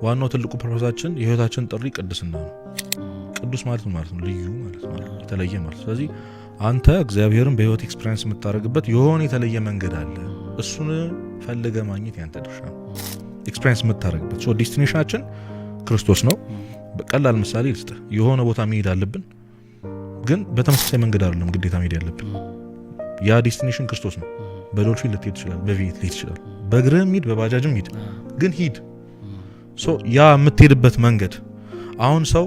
ዋናው ትልቁ ፐርፖዛችን የህይወታችን ጥሪ ቅድስና ነው። ቅዱስ ማለት ነው ልዩ ማለት ነው የተለየ ማለት። ስለዚህ አንተ እግዚአብሔርን በህይወት ኤክስፒሪየንስ የምታደርግበት የሆነ የተለየ መንገድ አለ። እሱን ፈልገ ማግኘት ያንተ ድርሻ ነው። ኤክስፒሪየንስ የምታደርግበት ሶ ዴስቲኔሽናችን ክርስቶስ ነው። በቀላል ምሳሌ ልስጥ። የሆነ ቦታ መሄድ አለብን፣ ግን በተመሳሳይ መንገድ አይደለም ግዴታ መሄድ ያለብን። ያ ዴስቲኔሽን ክርስቶስ ነው። በዶልፊን ልትሄድ ይችላል፣ በቪኤት ልትሄድ ይችላል፣ በእግርህም ሂድ፣ በባጃጅም ሂድ፣ ግን ሂድ። ሶ ያ የምትሄድበት መንገድ አሁን ሰው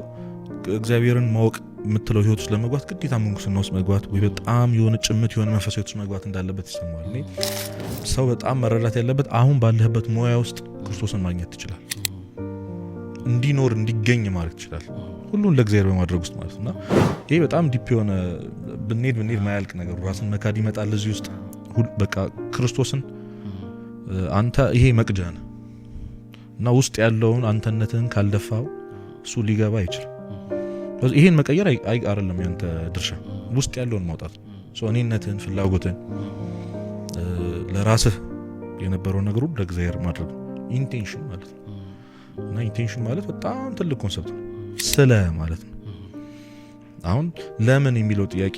እግዚአብሔርን ማወቅ የምትለው ህይወት ውስጥ ለመግባት ግዴታ መንኩስና ውስጥ መግባት ወይ በጣም የሆነ ጭምት የሆነ መንፈሳዊ ህይወት ውስጥ መግባት እንዳለበት ይሰማዋል። እኔ ሰው በጣም መረዳት ያለበት አሁን ባለህበት ሙያ ውስጥ ክርስቶስን ማግኘት ትችላል፣ እንዲኖር እንዲገኝ ማለት ይችላል፣ ሁሉን ለእግዚአብሔር በማድረግ ውስጥ ማለት እና ይሄ በጣም ዲፕ የሆነ ብንሄድ ማያልቅ ነገር ራስን መካድ ይመጣል እዚህ ውስጥ። በቃ ክርስቶስን አንተ ይሄ መቅጃ ነህ እና ውስጥ ያለውን አንተነትን ካልደፋው እሱ ሊገባ አይችልም። ስለዚህ ይሄን መቀየር አይደለም ያንተ ድርሻ፣ ውስጥ ያለውን ማውጣት ሶ እኔነትን ፍላጎትን ለራስህ የነበረው ነገር ሁሉ ለእግዚአብሔር ማድረግ ኢንቴንሽን ማለት ነው። እና ኢንቴንሽን ማለት በጣም ትልቅ ኮንሰፕት ነው። ስለ ማለት ነው። አሁን ለምን የሚለው ጥያቄ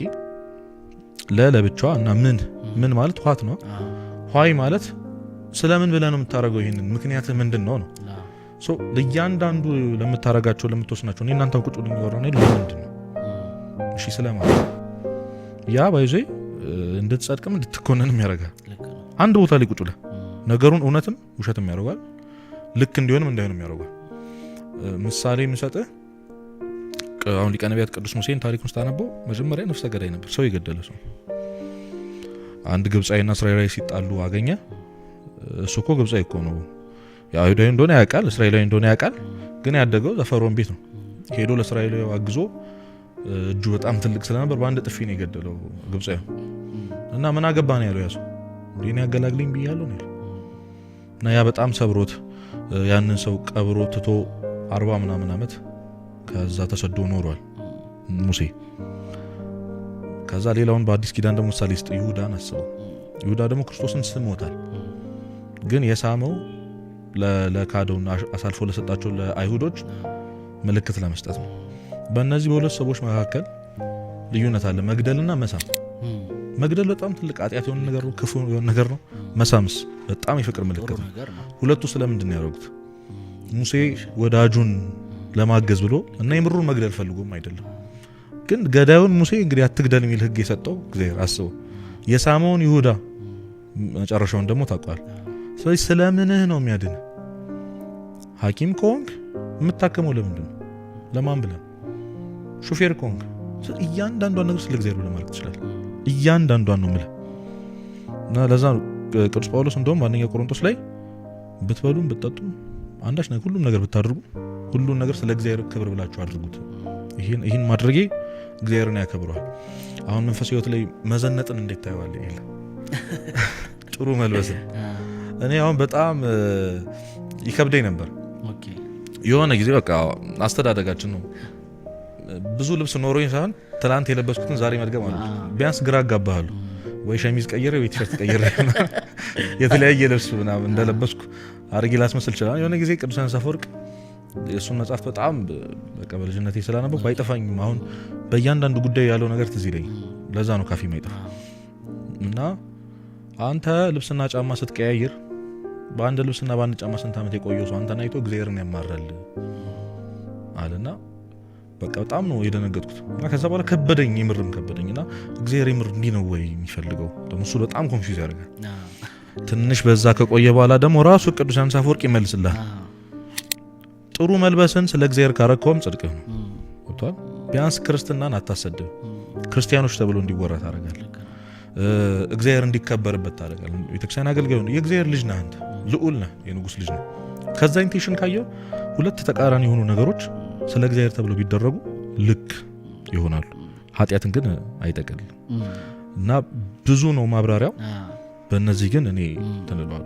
ለብቻዋ እና ምን ማለት ዋት ነው። ዋይ ማለት ስለምን ብለህ ነው የምታረገው? ይሄንን ምክንያትህ ምንድነው ነው። ሶ ለእያንዳንዱ ለምታረጋቸው ለምትወስናቸው እኔ እናንተ ቁጭ ብለን እያወራን አይደል? ምንድነው? እሺ ስለማለት ያ ባይዘይ እንድትጸድቅም እንድትኮነንም ያደርጋል። አንድ ቦታ ላይ ቁጭ ብለህ ነገሩን እውነትም ውሸትም ያደርጋል፣ ልክ እንዲሆንም እንዳይሆንም ያደርጋል። ምሳሌ የምሰጥህ አሁን ሊቀ ነቢያት ቅዱስ ሙሴን ታሪኩን ስታነበው መጀመሪያ ነፍሰ ገዳይ ነበር፣ ሰው የገደለ ሰው። አንድ ግብጻዊና እስራኤላዊ ሲጣሉ አገኘ። እሱ እኮ ግብጻዊ እኮ ነው፣ አይሁዳዊ እንደሆነ ያውቃል፣ እስራኤላዊ እንደሆነ ያውቃል። ግን ያደገው ዘፈሮን ቤት ነው። ሄዶ ለእስራኤላዊ አግዞ እጁ በጣም ትልቅ ስለነበር በአንድ ጥፊ ነው የገደለው ግብጻዊ። እና ምን አገባ ነው ያለው ያሰው እንዴ ያገላግልኝ ብያለሁ ነው። እና ያ በጣም ሰብሮት ያንን ሰው ቀብሮ ትቶ 40 ምናምን ዓመት ከዛ ተሰዶ ኖሯል ሙሴ። ከዛ ሌላውን በአዲስ ኪዳን ደግሞ ምሳሌ ስጥ ይሁዳን አስበው። ይሁዳ ደግሞ ክርስቶስን ስሞታል፣ ግን የሳመው ለካዶና አሳልፎ ለሰጣቸው ለአይሁዶች ምልክት ለመስጠት ነው። በእነዚህ በሁለት ሰዎች መካከል ልዩነት አለ፣ መግደልና መሳም። መግደል በጣም ትልቅ ኃጢአት የሆነ ነገር ነው፣ ክፉ የሆነ ነገር ነው። መሳምስ በጣም የፍቅር ምልክት ነው። ሁለቱ ስለምንድን ነው ያደረጉት? ሙሴ ወዳጁን ለማገዝ ብሎ እና የምሩን መግደል ፈልጎም አይደለም። ግን ገዳዩን ሙሴ እንግዲህ አትግደል የሚል ህግ የሰጠው እግዚአብሔር አስበው። የሳመውን ይሁዳ መጨረሻውን ደግሞ ታውቋል። ስለዚህ ስለምንህ ነው የሚያድን? ሐኪም ከሆንክ የምታከመው ለምንድን ነው? ለማን ብለህ? ሹፌር ከሆንክ እያንዳንዷን ነገር ስለ እግዚአብሔር ብለህ ማለት ትችላለህ። እያንዳንዷን ነው የምልህ። እና ለዛ ቅዱስ ጳውሎስ እንደውም በአንደኛ ቆሮንቶስ ላይ ብትበሉም ብትጠጡም አንዳች ነገር ሁሉም ነገር ብታደርጉ ሁሉን ነገር ስለ እግዚአብሔር ክብር ብላችሁ አድርጉት። ይሄን ማድረጌ እግዚአብሔርን ያከብረዋል። አሁን መንፈሳዊ ህይወት ላይ መዘነጥን እንዴት ታየዋለህ? ይሄ ጥሩ መልበስን እኔ አሁን በጣም ይከብደኝ ነበር። የሆነ ጊዜ በቃ አስተዳደጋችን ነው። ብዙ ልብስ ኖሮኝ ሳይሆን ትላንት የለበስኩትን ዛሬ መድገም አለ። ቢያንስ ግራ አጋባሃለሁ ወይ ሸሚዝ ቀይሬ ወይ ቲሸርት ቀይሬ የተለያየ ልብስ ምናምን እንደለበስኩ አድርጌ ላስመስል ይችላል። የሆነ ጊዜ ቅዱስ ዮሐንስ አፈወርቅ የእሱን መጽሐፍ በጣም በቃ በልጅነቴ ስላነበብኩ ባይጠፋኝም አሁን በእያንዳንዱ ጉዳይ ያለው ነገር ትዝ ይለኝ። ለዛ ነው ካፊ ማይጠፋ። እና አንተ ልብስና ጫማ ስትቀያይር በአንድ ልብስና በአንድ ጫማ ስንት ዓመት የቆየው ሰው አንተን አይቶ እግዚአብሔርን ያማራል አለና በቃ በጣም ነው የደነገጥኩት። እና ከዛ በኋላ ከበደኝ፣ የምርም ከበደኝና እግዚአብሔር የምር እንዲህ ነው ወይ የሚፈልገው? ደግሞ እሱ በጣም ኮንፊውዝ ያደርጋል። ትንሽ በዛ ከቆየ በኋላ ደግሞ ራሱ ቅዱስ ዮሐንስ አፈወርቅ ይመልስልሃል። ጥሩ መልበስን ስለ እግዚአብሔር ካረከውም ጽድቅህ ነው። ወጥቷል። ቢያንስ ክርስትናን አታሰድብ። ክርስቲያኖች ተብሎ እንዲወራ ታደርጋለህ። እግዚአብሔር እንዲከበርበት ታደርጋለህ። ቤተክርስቲያን አገልጋይ ነው። የእግዚአብሔር ልጅ ነህ አንተ፣ ልዑል ነህ፣ የንጉስ ልጅ ነህ። ከዛ ኢንቴንሽን ካየው ሁለት ተቃራኒ የሆኑ ነገሮች ስለ እግዚአብሔር ተብሎ ቢደረጉ ልክ ይሆናሉ። ኃጢአትን ግን አይጠቅልም። እና ብዙ ነው ማብራሪያው። በእነዚህ ግን እኔ ተነሏል